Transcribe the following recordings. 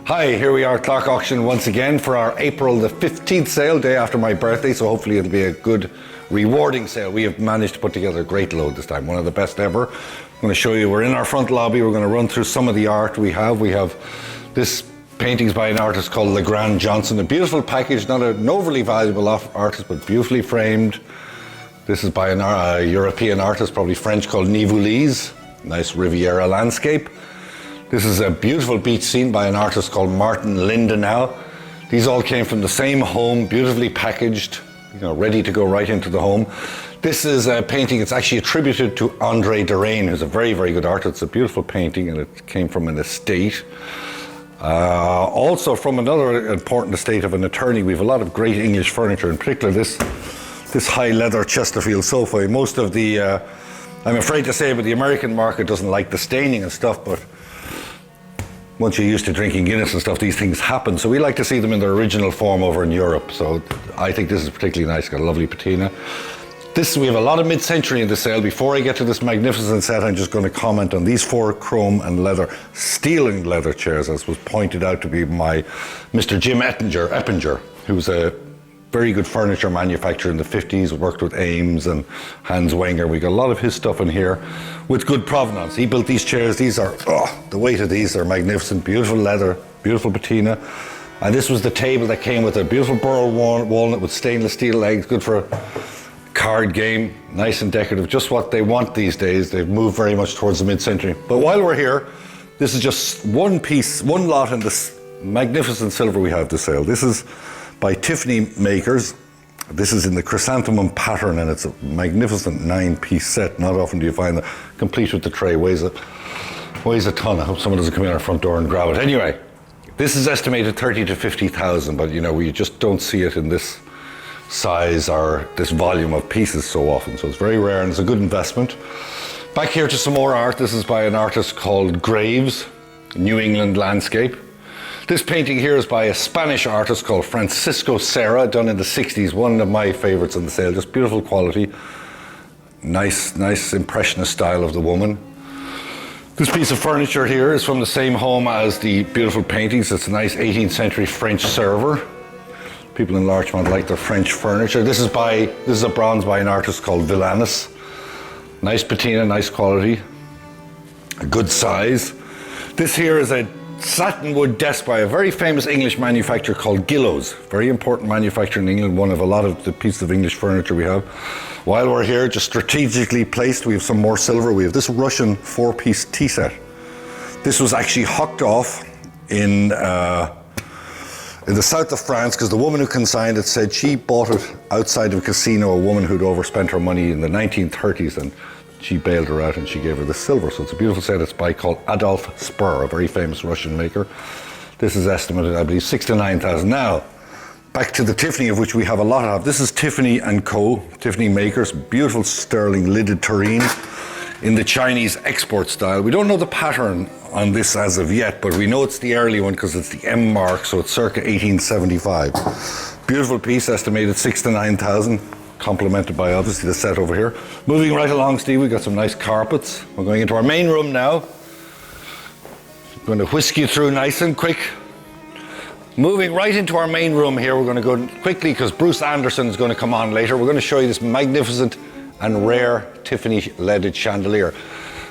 Hi, here we are at Clarke Auction once again for our April the 15th sale, day after my birthday, so hopefully it'll be a good, rewarding sale. We have managed to put together a great load this time, one of the best ever. I'm going to show you, we're in our front lobby, we're going to run through some of the art we have. We have this paintings by an artist called Legrand Johnson, a beautiful package, not an overly valuable artist, but beautifully framed. This is by a European artist, probably French, called Nivoulise, nice Riviera landscape. This is a beautiful beach scene by an artist called Martin Lindenau. These all came from the same home, beautifully packaged, ready to go right into the home. This is a painting, it's actually attributed to André Derain, who's a very, very good artist. It's a beautiful painting and it came from an estate. Also from another important estate of an attorney. We have a lot of great English furniture, in particular this high leather Chesterfield sofa. Most of the, I'm afraid to say, but the American market doesn't like the staining and stuff, but once you're used to drinking Guinness and stuff, these things happen. So we like to see them in their original form over in Europe. So I think this is particularly nice. Got a lovely patina. We have a lot of mid-century in the sale. Before I get to this magnificent set, I'm just going to comment on these 4 chrome and leather, steel and leather chairs, as was pointed out to be by Mr. Jim Eppinger, who was a very good furniture manufacturer in the 50s, worked with Ames and Hans Wenger. We got a lot of his stuff in here with good provenance. He built these chairs. These are, the weight of these are magnificent, beautiful leather, beautiful patina. And this was the table that came with a beautiful burl walnut with stainless steel legs, good for a card game, nice and decorative, just what they want these days. They've moved very much towards the mid-century. But while we're here, this is just one piece, one lot in this magnificent silver we have to sale. This is by Tiffany Makers. This is in the chrysanthemum pattern and it's a magnificent 9-piece set. Not often do you find that complete with the tray. Weighs a ton. I hope someone doesn't come in our front door and grab it. Anyway, this is estimated 30 to 50,000, but we just don't see it in this size or this volume of pieces so often. So it's very rare and it's a good investment. Back here to some more art. This is by an artist called Graves, New England landscape. This painting here is by a Spanish artist called Francisco Serra, done in the 60s, one of my favorites in the sale, just beautiful quality. Nice impressionist style of the woman. This piece of furniture here is from the same home as the beautiful paintings. It's a nice 18th century French server. People in Larchmont like their French furniture. This is a bronze by an artist called Villanis. Nice patina, nice quality, a good size. This here is a satinwood desk by a very famous English manufacturer called Gillows. Very important manufacturer in England, one of a lot of the pieces of English furniture we have. While we're here, just strategically placed, we have some more silver. We have this Russian 4-piece tea set. This was actually hucked off in the south of France because the woman who consigned it said she bought it outside of a casino, a woman who'd overspent her money in the 1930s, and she bailed her out and she gave her the silver. So it's a beautiful set. It's by called Adolf Spur, a very famous Russian maker. This is estimated, I believe, 6 to 9,000. Now, back to the Tiffany, of which we have a lot of. This is Tiffany & Co., Tiffany Makers, beautiful sterling lidded tureen in the Chinese export style. We don't know the pattern on this as of yet, but we know it's the early one because it's the M mark, so it's circa 1875. Beautiful piece, estimated 6 to 9,000. Complemented by obviously the set over here. Moving right along, Steve, we've got some nice carpets. We're going into our main room now. I'm going to whisk you through nice and quick. Moving right into our main room here, we're going to go quickly because Bruce Anderson is going to come on later. We're going to show you this magnificent and rare Tiffany leaded chandelier.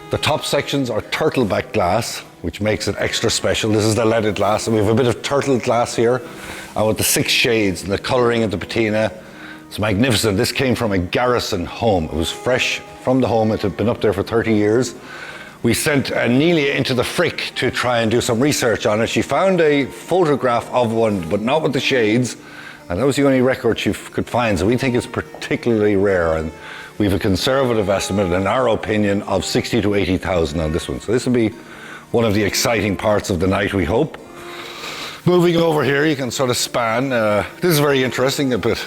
The top sections are turtleback glass, which makes it extra special. This is the leaded glass, and we have a bit of turtle glass here. And with the 6 shades and the colouring of the patina, it's magnificent. This came from a garrison home. It was fresh from the home. It had been up there for 30 years. We sent Anelia into the Frick to try and do some research on it. She found a photograph of one, but not with the shades. And that was the only record she could find. So we think it's particularly rare. And we have a conservative estimate, in our opinion, of 60 to 80,000 on this one. So this will be one of the exciting parts of the night, we hope. Moving over here, you can sort of span. This is very interesting, a bit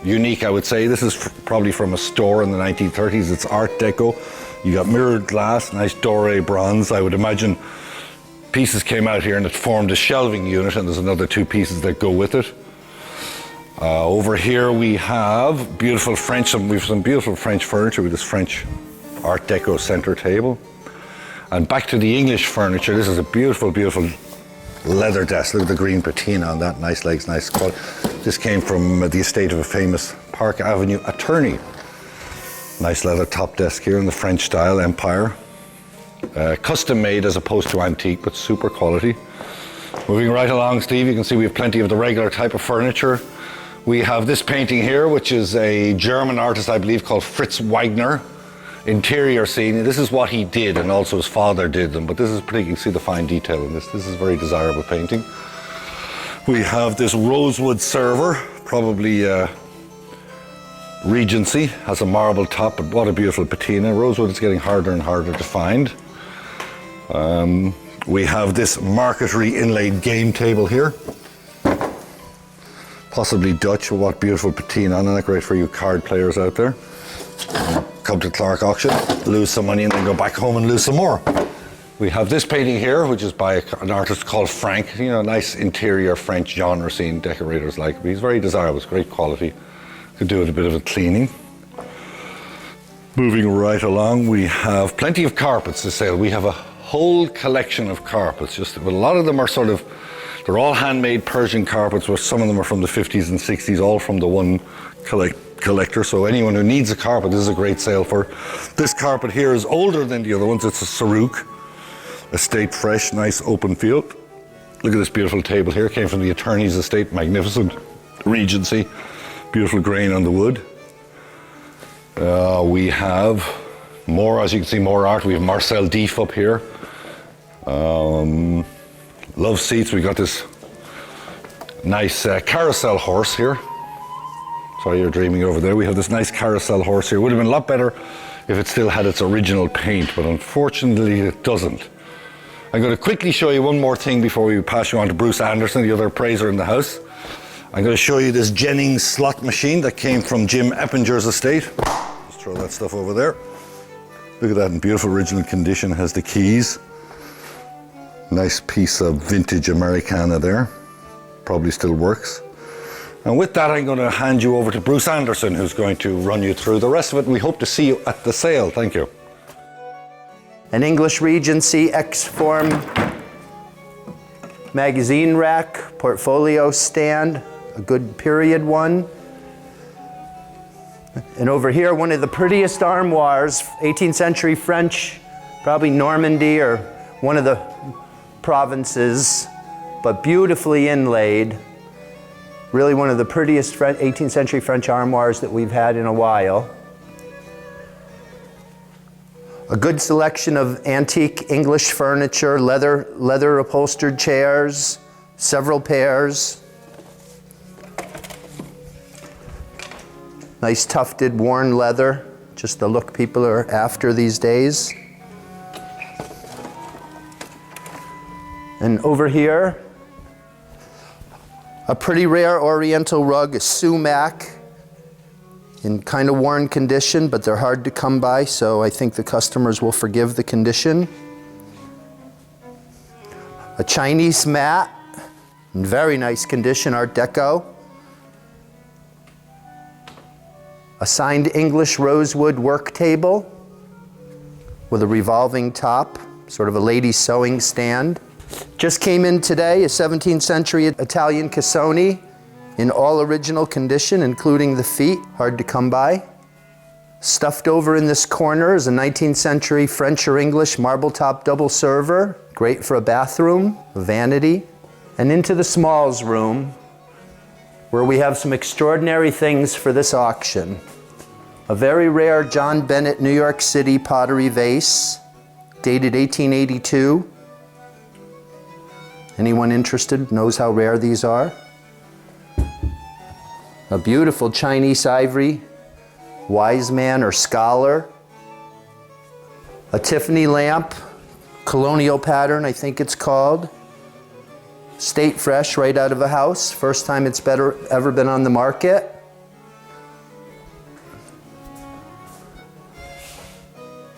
unique, I would say. This is probably from a store in the 1930s. It's Art Deco. You got mirrored glass, nice doré bronze. I would imagine pieces came out here and it formed a shelving unit, and there's another 2 pieces that go with it. Over here we have beautiful French, we have some beautiful French furniture with this French Art Deco center table. And back to the English furniture. This is a beautiful, beautiful leather desk. Look at the green patina on that. Nice legs, nice quality. This came from the estate of a famous Park Avenue attorney. Nice leather top desk here in the French style, Empire. Custom made as opposed to antique, but super quality. Moving right along, Steve, you can see we have plenty of the regular type of furniture. We have this painting here, which is a German artist, I believe, called Fritz Wagner. Interior scene. This is what he did, and also his father did them, but this is pretty, you can see the fine detail in this. This is a very desirable painting. We have this rosewood server, probably Regency, has a marble top, but what a beautiful patina. Rosewood is getting harder and harder to find. We have this marquetry inlaid game table here. Possibly Dutch, what beautiful patina on it, great for you card players out there. Come to Clarke Auction, lose some money and then go back home and lose some more. We have this painting here, which is by an artist called Frank. You know, nice interior French genre scene, decorators like. But he's very desirable, it's great quality. Could do with a bit of a cleaning. Moving right along, we have plenty of carpets to sell. We have a whole collection of carpets. Just a lot of them are sort of, they're all handmade Persian carpets, where some of them are from the 50s and 60s, all from the one collector. So anyone who needs a carpet, this is a great sale for. This carpet here is older than the other ones. It's a Sarouk, estate fresh, nice open field. Look at this beautiful table here, came from the attorney's estate, magnificent. Regency, beautiful grain on the wood. We have more, as you can see, more art. We have Marcel Dief up here. Love seats. We got this nice carousel horse here. Sorry, you're dreaming over there. We have this nice carousel horse here. Would have been a lot better if it still had its original paint, but unfortunately it doesn't. I'm going to quickly show you one more thing before we pass you on to Bruce Anderson, the other appraiser in the house. I'm going to show you this Jennings slot machine that came from Jim Eppinger's estate. Just throw that stuff over there. Look at that in beautiful original condition. It has the keys. Nice piece of vintage Americana there. Probably still works. And with that, I'm going to hand you over to Bruce Anderson, who's going to run you through the rest of it. And we hope to see you at the sale. Thank you. An English Regency X-Form magazine rack, portfolio stand, a good period one. And over here, one of the prettiest armoires, 18th century French, probably Normandy or one of the provinces, but beautifully inlaid. Really one of the prettiest 18th century French armoires that we've had in a while. A good selection of antique English furniture, leather upholstered chairs, several pairs. Nice tufted worn leather, just the look people are after these days. And over here, a pretty rare oriental rug, a sumac, in kind of worn condition, but they're hard to come by, so I think the customers will forgive the condition. A Chinese mat, in very nice condition, Art Deco. A signed English rosewood work table with a revolving top, sort of a lady's sewing stand. Just came in today, a 17th century Italian cassone in all original condition, including the feet, hard to come by. Stuffed over in this corner is a 19th century French or English marble top double server, great for a bathroom, a vanity. And into the smalls room, where we have some extraordinary things for this auction. A very rare John Bennett New York City pottery vase, dated 1882. Anyone interested knows how rare these are. A beautiful Chinese ivory, wise man or scholar. A Tiffany lamp, colonial pattern I think it's called. State fresh, right out of a house. First time it's ever been on the market.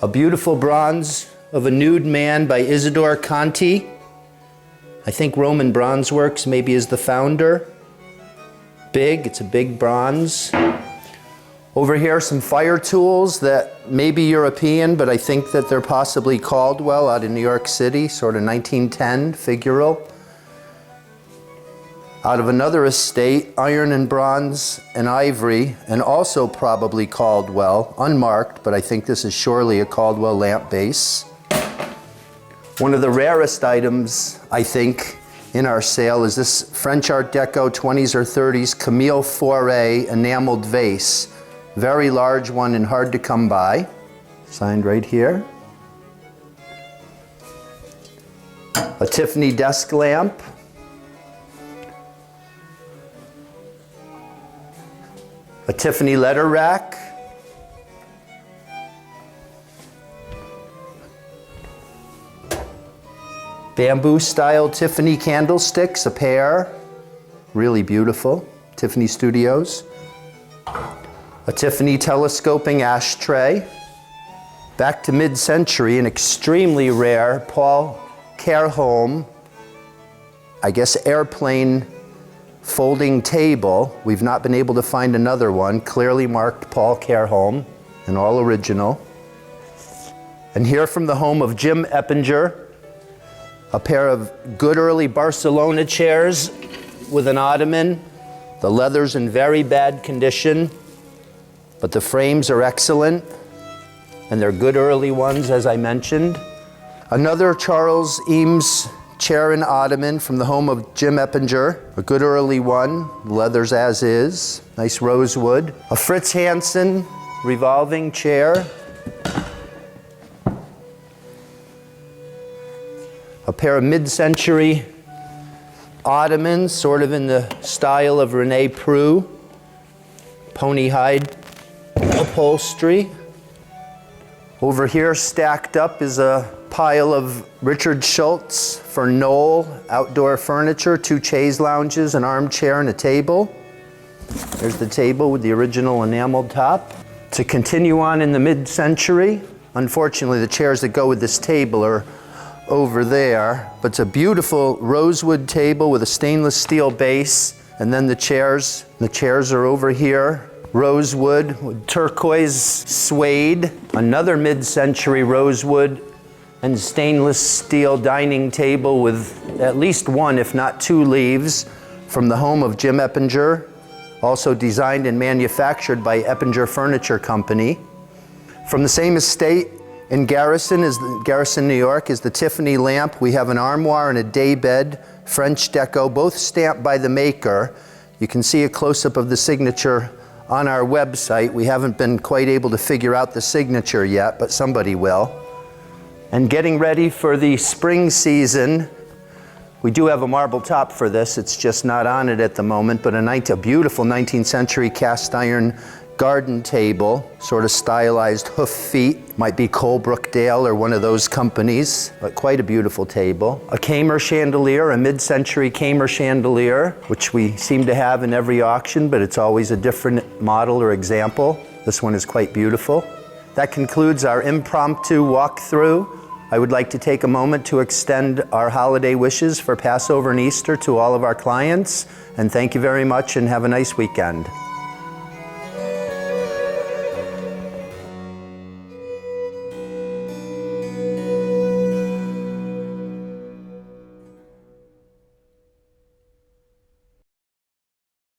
A beautiful bronze of a nude man by Isidore Conti. I think Roman Bronze Works maybe is the founder. Big, it's a big bronze. Over here, some fire tools that may be European, but I think that they're possibly Caldwell out in New York City, sort of 1910 figural. Out of another estate, iron and bronze and ivory, and also probably Caldwell, unmarked, but I think this is surely a Caldwell lamp base. One of the rarest items, I think, in our sale is this French Art Deco 20s or 30s Camille Fauré enameled vase. Very large one and hard to come by. Signed right here. A Tiffany desk lamp. A Tiffany letter rack. Bamboo style Tiffany candlesticks, a pair. Really beautiful. Tiffany Studios. A Tiffany telescoping ashtray. Back to mid-century, an extremely rare Paul Careholm, I guess airplane folding table. We've not been able to find another one. Clearly marked Paul Careholm, and all original. And here from the home of Jim Eppinger, a pair of good early Barcelona chairs with an ottoman. The leather's in very bad condition, but the frames are excellent, and they're good early ones, as I mentioned. Another Charles Eames chair and ottoman from the home of Jim Eppinger, a good early one, leather's as is, nice rosewood. A Fritz Hansen revolving chair. A pair of mid-century ottomans, sort of in the style of Rene Proulx, pony hide upholstery. Over here stacked up is a pile of Richard Schultz for Knoll outdoor furniture, 2 chaise lounges, an armchair, and a table. There's the table with the original enameled top. To continue on in the mid-century, unfortunately the chairs that go with this table are over there, but it's a beautiful rosewood table with a stainless steel base, and then the chairs are over here. Rosewood with turquoise suede, another mid-century rosewood and stainless steel dining table with at least 1, if not 2 leaves from the home of Jim Eppinger, also designed and manufactured by Eppinger Furniture Company. From the same estate in Garrison, New York, is the Tiffany lamp. We have an armoire and a daybed, French deco, both stamped by the maker. You can see a close-up of the signature on our website. We haven't been quite able to figure out the signature yet, but somebody will. And getting ready for the spring season, we do have a marble top for this. It's just not on it at the moment, but a beautiful 19th century cast iron garden table, sort of stylized hoof feet. Might be Colebrookdale or one of those companies, but quite a beautiful table. A Kamer chandelier, a mid-century Kamer chandelier, which we seem to have in every auction, but it's always a different model or example. This one is quite beautiful. That concludes our impromptu walkthrough. I would like to take a moment to extend our holiday wishes for Passover and Easter to all of our clients, and thank you very much and have a nice weekend.